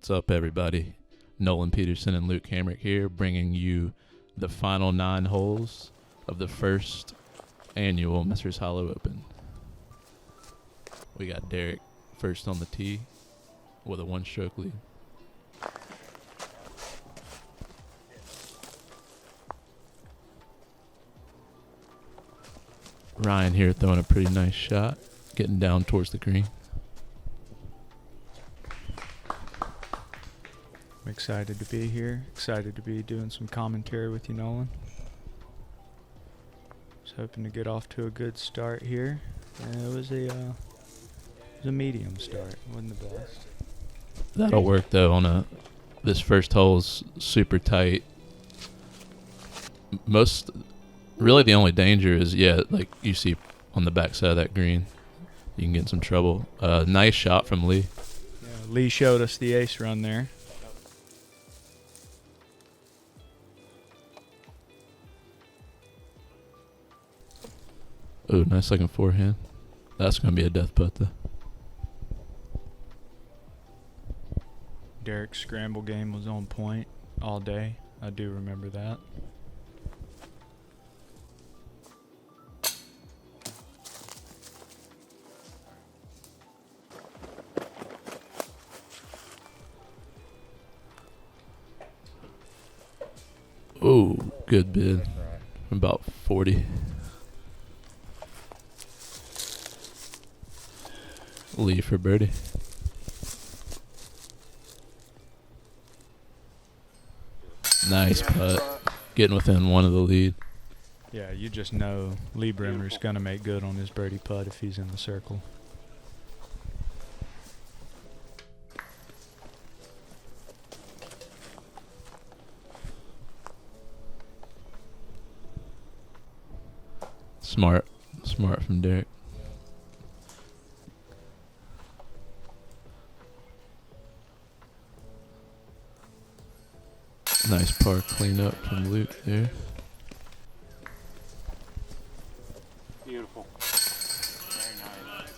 What's up, everybody? Nolan Peterson and Luke Hamrick here, bringing you the final 9 holes of the first annual Messrs Hollow Open. We got Derek first on the tee with a 1-stroke lead. Ryan here throwing a pretty nice shot, getting down towards the green. I'm excited to be here. Excited to be doing some commentary with you, Nolan. Was hoping to get off to a good start here. It was a medium start. Wasn't the best. That'll work though. This first hole's super tight. Really the only danger is like you see on the backside of that green, you can get in some trouble. Nice shot from Lee. Yeah, Lee showed us the ace run there. Ooh, nice looking forehand. That's going to be a death putt, though. Derek's scramble game was on point all day. I do remember that. Ooh, good bid. About 40. Lee for birdie. Nice putt. Getting within one of the lead. Yeah, you just know Lee Brimmer's going to make good on his birdie putt if he's in the circle. Smart from Derek. Nice par cleanup from Luke there. Beautiful. Very nice.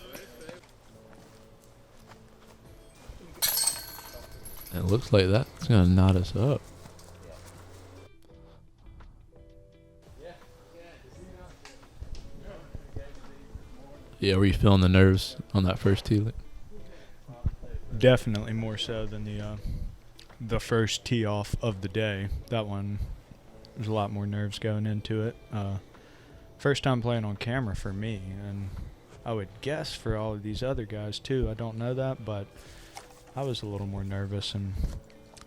And it looks like that's going to knot us up. Yeah, were you feeling the nerves on that first tee? Definitely more so than the first tee off of the day. That one, there's a lot more nerves going into it. First time playing on camera for me, and I would guess for all of these other guys too. I don't know that, but I was a little more nervous, and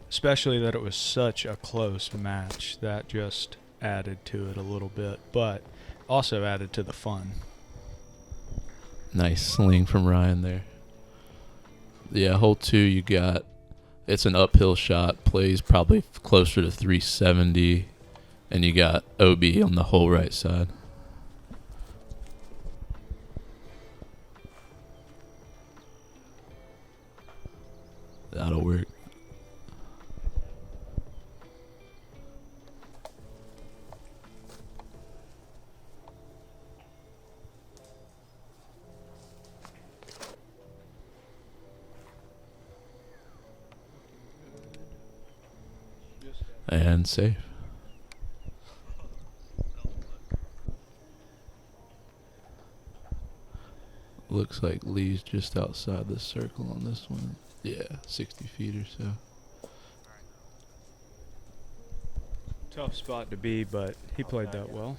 especially that it was such a close match. That just added to it a little bit, but also added to the fun. Nice sling from Ryan there. Yeah, hole 2 it's an uphill shot, plays probably closer to 370, and you got OB on the whole right side. That'll work. And safe. Looks like Lee's just outside the circle on this one. Yeah, 60 feet or so. Tough spot to be, but he played that well.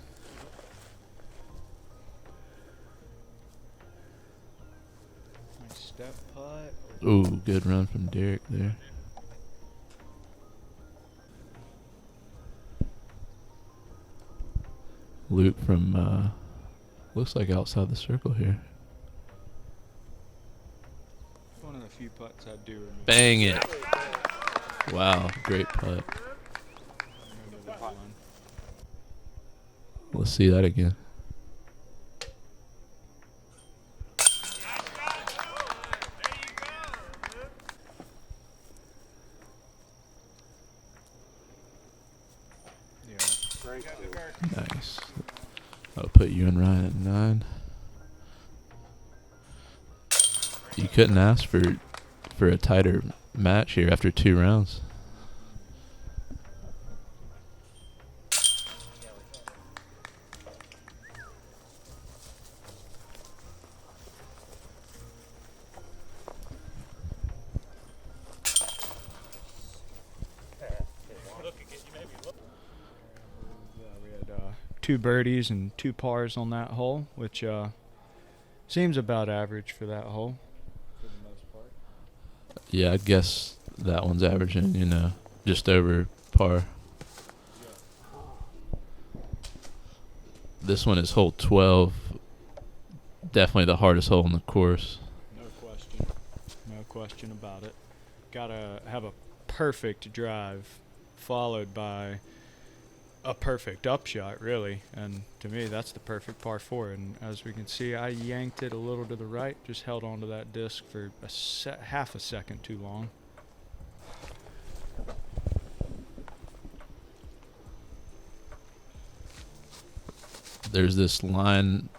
Nice step putt. Ooh, good run from Derek there. Luke from, looks like outside the circle here. One of the few putts I do remember. Bang it. Wow, great putt. Let's see that again. Nice. I'll put you and Ryan at 9. You couldn't ask for a tighter match here after 2 rounds. We had 2 birdies and 2 pars on that hole, which seems about average for that hole for the most part. Yeah, I guess that one's averaging, just over par. This one is hole 12. Definitely the hardest hole in the course. No question about it. Gotta have a perfect drive followed by a perfect upshot, really. And to me, that's the perfect par 4. And as we can see, I yanked it a little to the right, just held onto that disc for half a second too long. There's this line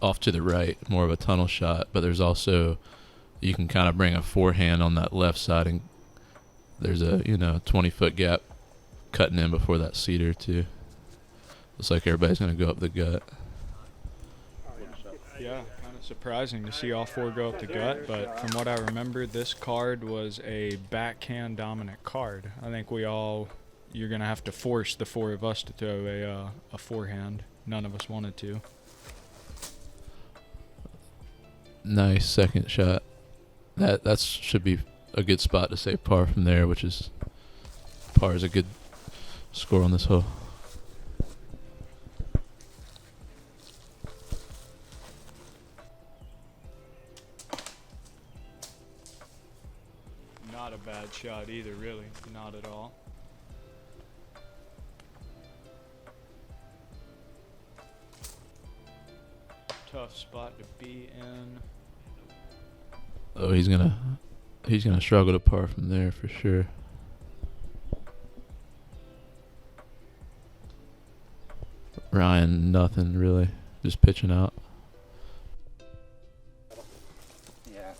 off to the right, more of a tunnel shot, but there's also, you can kind of bring a forehand on that left side, and there's a 20-foot gap cutting in before that cedar too. Looks like everybody's gonna go up the gut. Yeah, kind of surprising to see all 4 go up the gut, but from what I remember, this card was a backhand dominant card. I think you're gonna have to force the 4 of us to throw a forehand. None of us wanted to. Nice second shot. That should be a good spot to say par from there, which is par is a good score on this hole. Not a bad shot either, really. Not at all. Tough spot to be in. Oh, he's gonna struggle to par from there for sure. Ryan, nothing really, just pitching out. Yeah.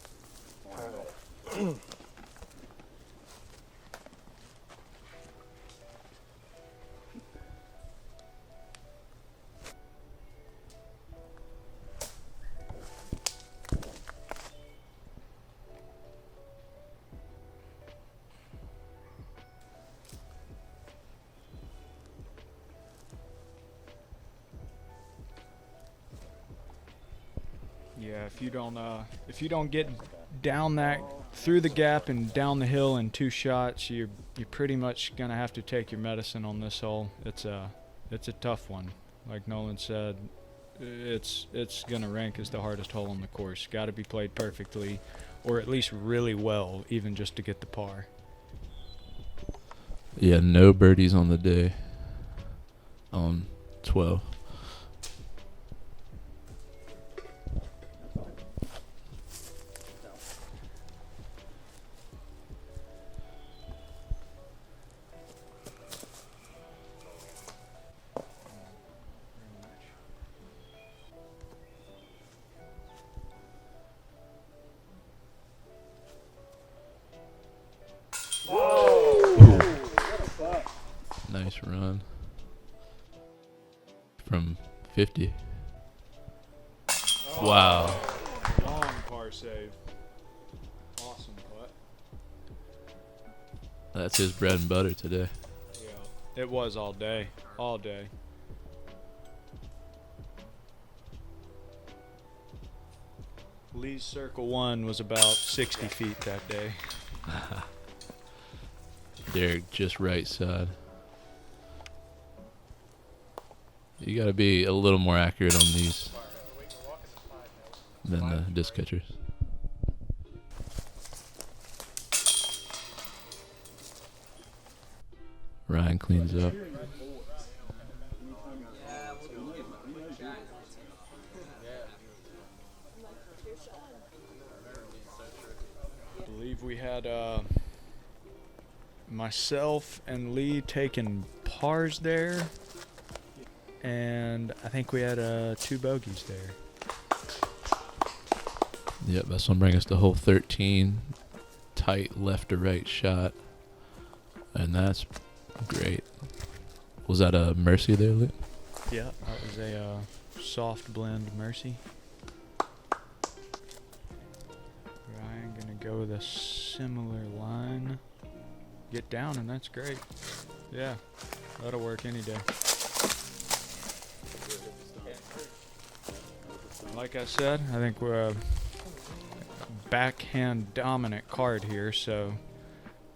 Yeah, if you don't get down that through the gap and down the hill in 2 shots, you're pretty much gonna have to take your medicine on this hole. It's a tough one. Like Nolan said, it's gonna rank as the hardest hole on the course. Got to be played perfectly, or at least really well, even just to get the par. Yeah, no birdies on the day. On 12. Nice run from 50. Wow. Long par save. Awesome putt. That's his bread and butter today. Yeah, it was all day. All day. Lee's circle 1 was about 60 feet that day. Derek just right side. You got to be a little more accurate on these than the disc catchers. Ryan cleans up. I believe we had myself and Lee taking pars there, and I think we had 2 bogeys there. Yep, that's gonna bring us to hole 13. tight left to right shot, and that's great. Was that a Mercy there, Luke? Yeah, that was a soft blend Mercy. Ryan gonna go with a similar line. Get down, and that's great. Yeah, that'll work any day. Like I said, I think we're a backhand dominant card here, so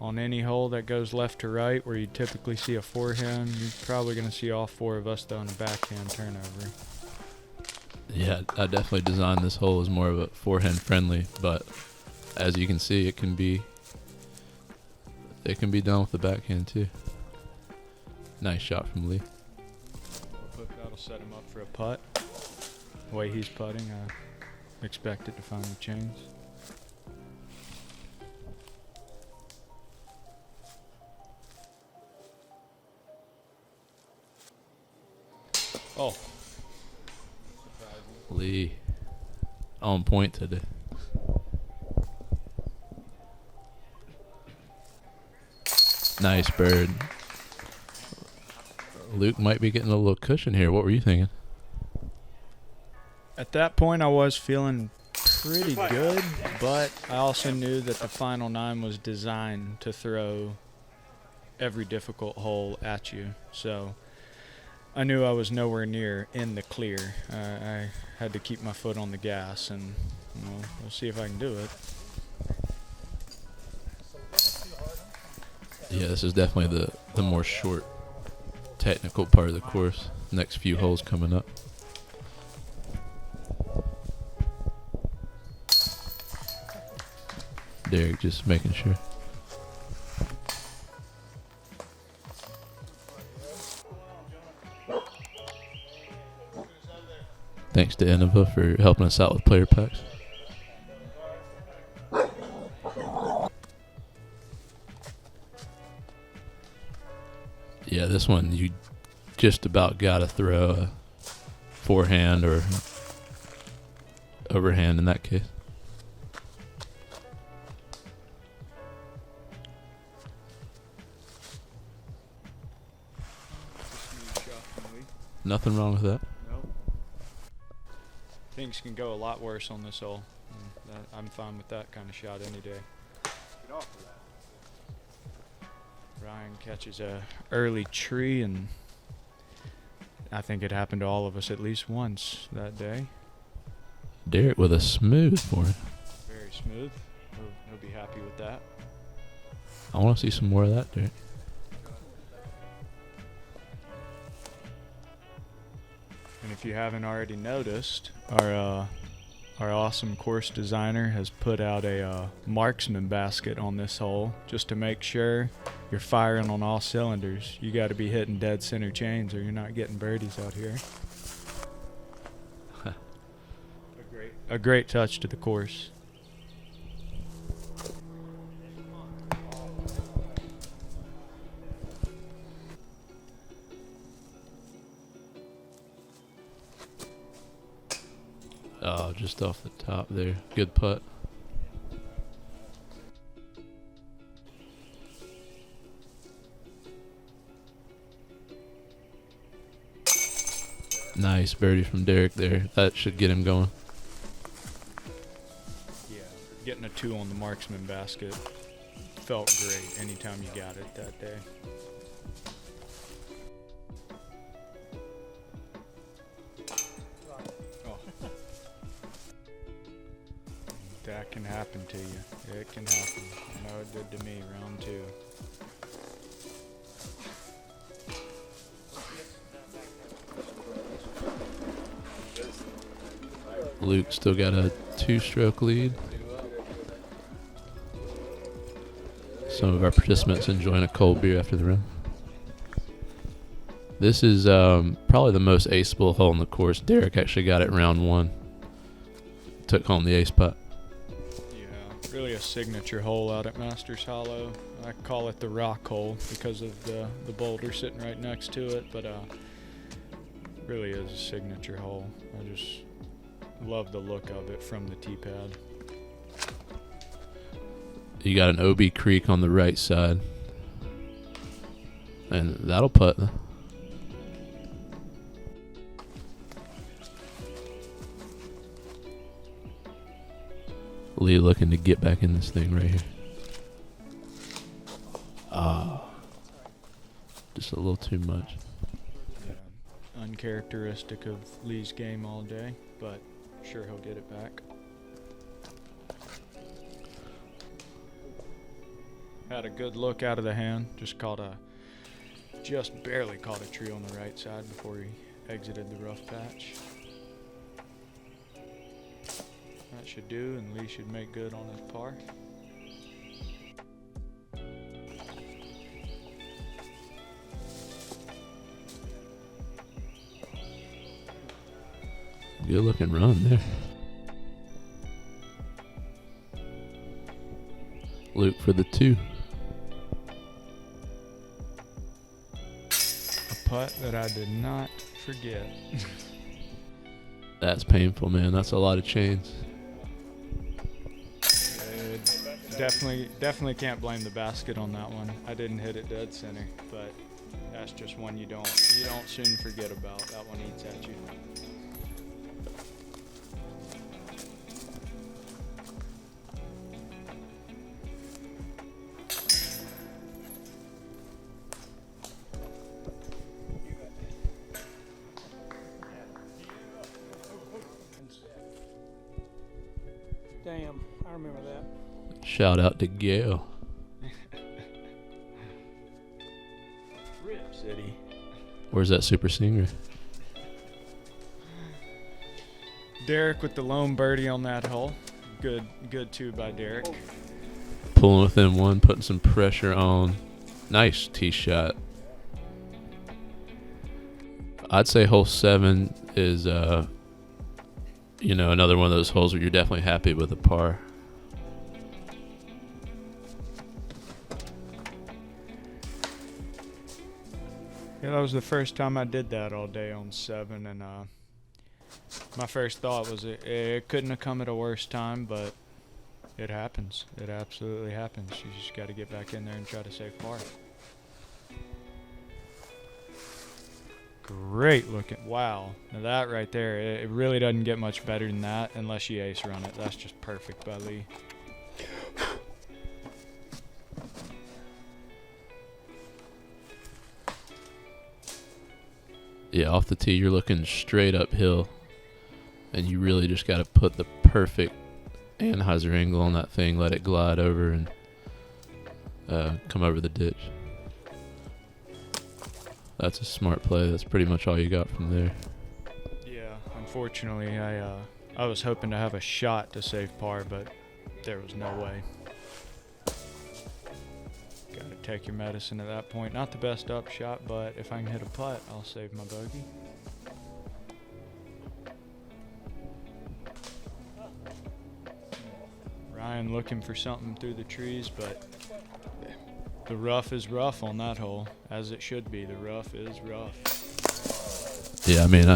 on any hole that goes left to right where you typically see a forehand, you're probably going to see all four of us throwing a backhand turnover. Yeah, I definitely designed this hole as more of a forehand friendly, but as you can see, it can be done with the backhand too. Nice shot from Lee. That'll set him up for a putt. The way he's putting, I expect it to find the chains. Oh. Lee on point today. Nice bird. Luke might be getting a little cushion here. What were you thinking? At that point, I was feeling pretty good, but I also knew that the final nine was designed to throw every difficult hole at you. So I knew I was nowhere near in the clear. I had to keep my foot on the gas, and we'll see if I can do it. Yeah, this is definitely the more short technical part of the course. Next few holes coming up. Derek just making sure. Thanks to Innova for helping us out with player packs. Yeah, this one you just about got to throw a forehand or overhand in that case. Nothing wrong with that. Nope. Things can go a lot worse on this hole. I'm fine with that kind of shot any day. Get off of that. Ryan catches a early tree, and I think it happened to all of us at least once that day. Derek with a smooth for it. Very smooth. He'll be happy with that. I want to see some more of that, Derek. And if you haven't already noticed, our awesome course designer has put out a marksman basket on this hole just to make sure you're firing on all cylinders. You got to be hitting dead center chains or you're not getting birdies out here. A great touch to the course. Oh, just off the top there. Good putt. Nice birdie from Derek there. That should get him going. Yeah, getting a 2 on the marksman basket felt great anytime you got it that day. That can happen to you. It can happen. I know it did to me round 2. Luke still got a 2-stroke lead. Some of our participants enjoying a cold beer after the round. This is probably the most aceable hole in the course. Derek actually got it round 1. Took home the ace putt. Yeah, really a signature hole out at Masters Hollow. I call it the rock hole because of the boulder sitting right next to it, but really is a signature hole. I just love the look of it from the tee pad. You got an OB Creek on the right side. And that'll putt. Lee looking to get back in this thing right here. Just a little too much. Yeah, uncharacteristic of Lee's game all day, but sure he'll get it back. Had a good look out of the hand. Just barely caught a tree on the right side before he exited the rough patch. That should do, and Lee should make good on his par. Good looking run there. Luke for the 2. A putt that I did not forget. That's painful, man. That's a lot of chains. Definitely can't blame the basket on that one. I didn't hit it dead center, but that's just one you don't soon forget about. That one eats at you. Damn, I remember that. Shout out to Gail. Rip City. Where's that super singer? Derek with the lone birdie on that hole. Good 2 by Derek. Pulling within 1, putting some pressure on. Nice tee shot. I'd say hole 7 is, another one of those holes where you're definitely happy with a par. Yeah, that was the first time I did that all day on 7, and my first thought was it couldn't have come at a worse time, but it happens. It absolutely happens. You just got to get back in there and try to save par. Great looking. Wow. Now that right there, it really doesn't get much better than that unless you ace run it. That's just perfect by Lee. Yeah, off the tee, you're looking straight uphill, and you really just got to put the perfect Anheuser angle on that thing, let it glide over, and come over the ditch. That's a smart play. That's pretty much all you got from there. Yeah, unfortunately, I was hoping to have a shot to save par, but there was no way. Got to take your medicine at that point. Not the best up shot, but if I can hit a putt, I'll save my bogey. Ryan looking for something through the trees, but the rough is rough on that hole, as it should be. The rough is rough. Yeah, I mean,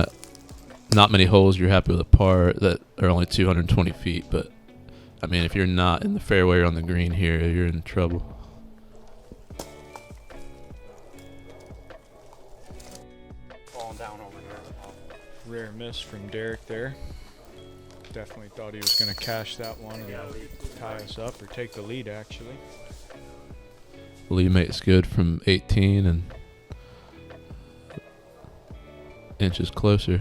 not many holes you're happy with a par that are only 220 feet, but, I mean, if you're not in the fairway or on the green here, you're in trouble. Falling down over here. Rare miss from Derek there. Definitely thought he was going to cash that one and tie us up, or take the lead, actually. Lee makes good from 18 and inches closer.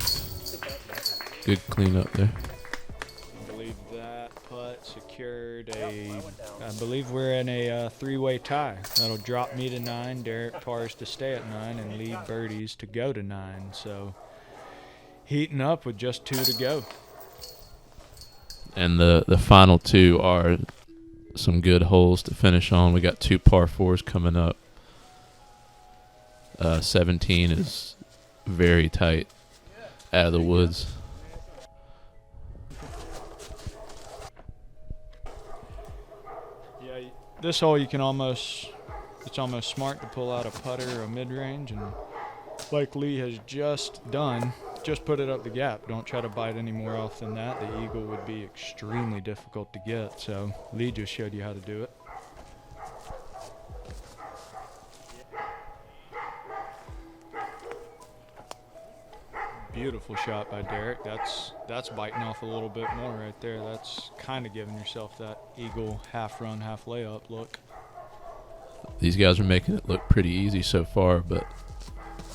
Good cleanup there. I believe that putt secured I believe we're in a 3-way tie. That'll drop me to 9, Derek pars to stay at 9, and Lee birdies to go to 9. So heating up with just 2 to go. And the final 2 are some good holes to finish on. We got 2 par 4s coming up. 17 is very tight out of the woods. Yeah, this hole it's almost smart to pull out a putter or a mid-range, and like Lee has just done, just put it up the gap. Don't try to bite any more off than that. The eagle would be extremely difficult to get, so Lee just showed you how to do it. Beautiful shot by Derek. That's biting off a little bit more right there. That's kind of giving yourself that eagle half run, half layup look. These guys are making it look pretty easy so far, but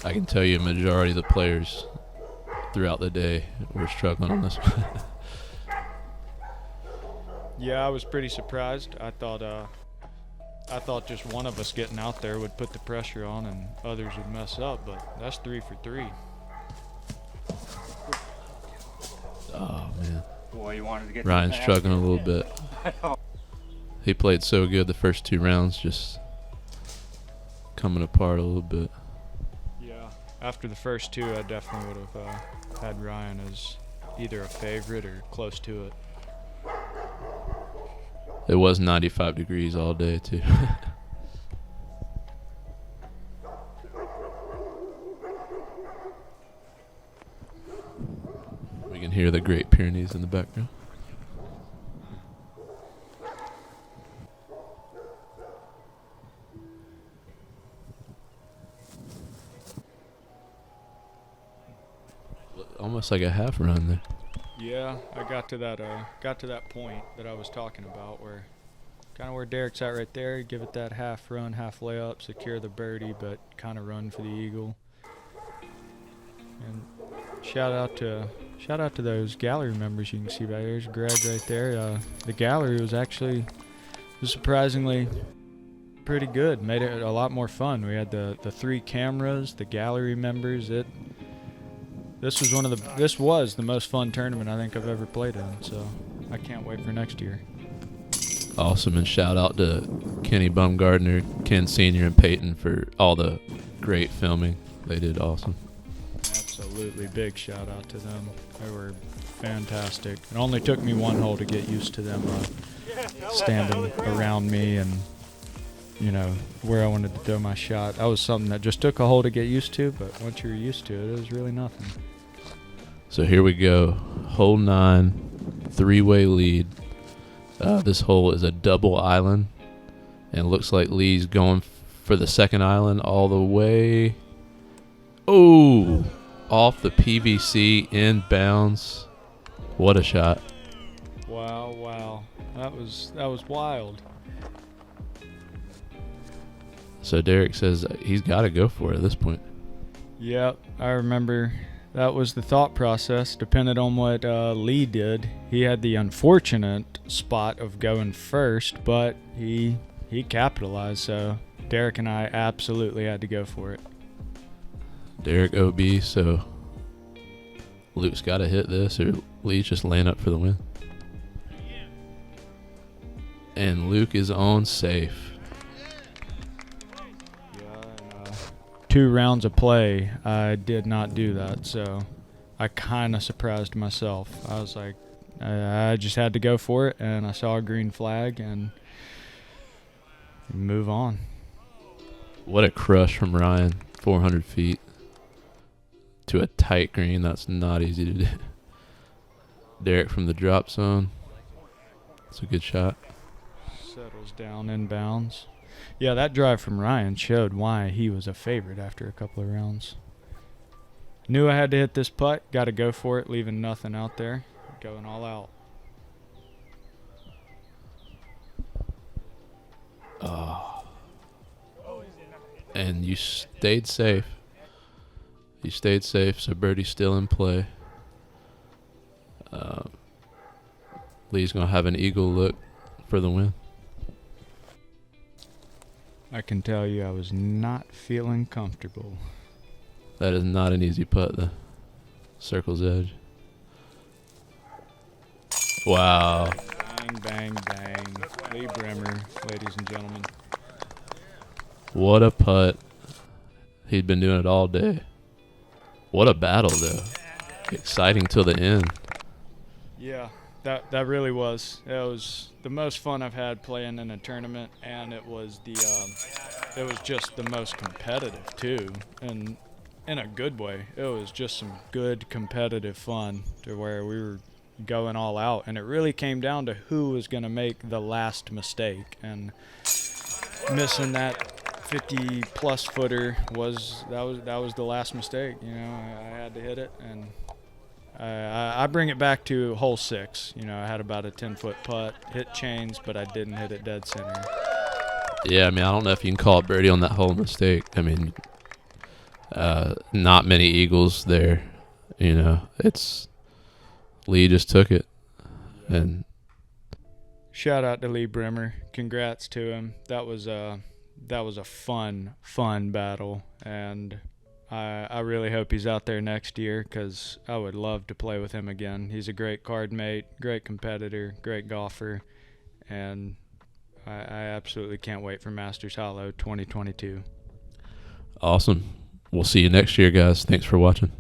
I can tell you a majority of the players throughout the day were struggling on this one. Yeah, I was pretty surprised. I thought just one of us getting out there would put the pressure on and others would mess up, but that's 3 for 3. Oh, man. Boy, you wanted to get Ryan's that. struggling a little bit. He played so good the first 2 rounds, just coming apart a little bit. Yeah. After the first 2, I definitely would have had Ryan as either a favorite or close to it. It was 95 degrees all day, too. We can hear the Great Pyrenees in the background. Almost like a half run there. Yeah, I got to that point that I was talking about where kind of where Derek's at right there. Give it that half run, half layup, secure the birdie, but kind of run for the eagle. And shout out to those gallery members you can see back there. There's Greg right there. The gallery was surprisingly pretty good. Made it a lot more fun. We had the 3 cameras, the gallery members. This was the most fun tournament I think I've ever played in. So I can't wait for next year. Awesome, and shout out to Kenny Bumgardner, Ken Sr., and Peyton for all the great filming. They did awesome. Absolutely, big shout out to them. They were fantastic. It only took me 1 hole to get used to them standing around me and, you know, where I wanted to throw my shot. That was something that just took a hole to get used to, but once you're used to it, it was really nothing. So here we go. Hole 9, 3-way lead. This hole is a double island, and it looks like Lee's going for the second island all the way. Oh, off the PVC, inbounds. What a shot. Wow. That was wild. So Derek says he's got to go for it at this point. Yep, I remember that was the thought process. Depended on what Lee did. He had the unfortunate spot of going first, but he capitalized. So Derek and I absolutely had to go for it. Derek OB, so Luke's got to hit this, or Lee's just laying up for the win. And Luke is on safe. 2 rounds of play, I did not do that, so I kind of surprised myself. I was like, I just had to go for it, and I saw a green flag, and move on. What a crush from Ryan, 400 feet to a tight green. That's not easy to do. Derek from the drop zone. It's a good shot. Settles down inbounds. Yeah, that drive from Ryan showed why he was a favorite after a couple of rounds. Knew I had to hit this putt. Got to go for it, leaving nothing out there. Going all out. Oh. And you stayed safe. You stayed safe, so birdie's still in play. Lee's going to have an eagle look for the win. I can tell you I was not feeling comfortable. That is not an easy putt, though. Circle's edge. Wow. Bang, bang, bang. Lee Bremer, ladies and gentlemen. What a putt. He'd been doing it all day. What a battle, though. Exciting till the end. Yeah, that really was. It was the most fun I've had playing in a tournament, and it was just the most competitive too, and in a good way. It was just some good competitive fun to where we were going all out, and it really came down to who was going to make the last mistake, and missing that 50-plus footer was the last mistake. You know, I had to hit it, and I bring it back to hole 6. You know, I had about a 10-foot putt, hit chains, but I didn't hit it dead center. Yeah, I mean, I don't know if you can call it birdie on that whole mistake. I mean, not many eagles there. You know, Lee just took it, and Shout out to Lee Brimmer. Congrats to him. That was a fun battle, and I really hope he's out there next year because I would love to play with him again. He's a great card mate, great competitor, great golfer, and I absolutely can't wait for Masters Hollow 2022. awesome. We'll see you next year, guys. Thanks for watching.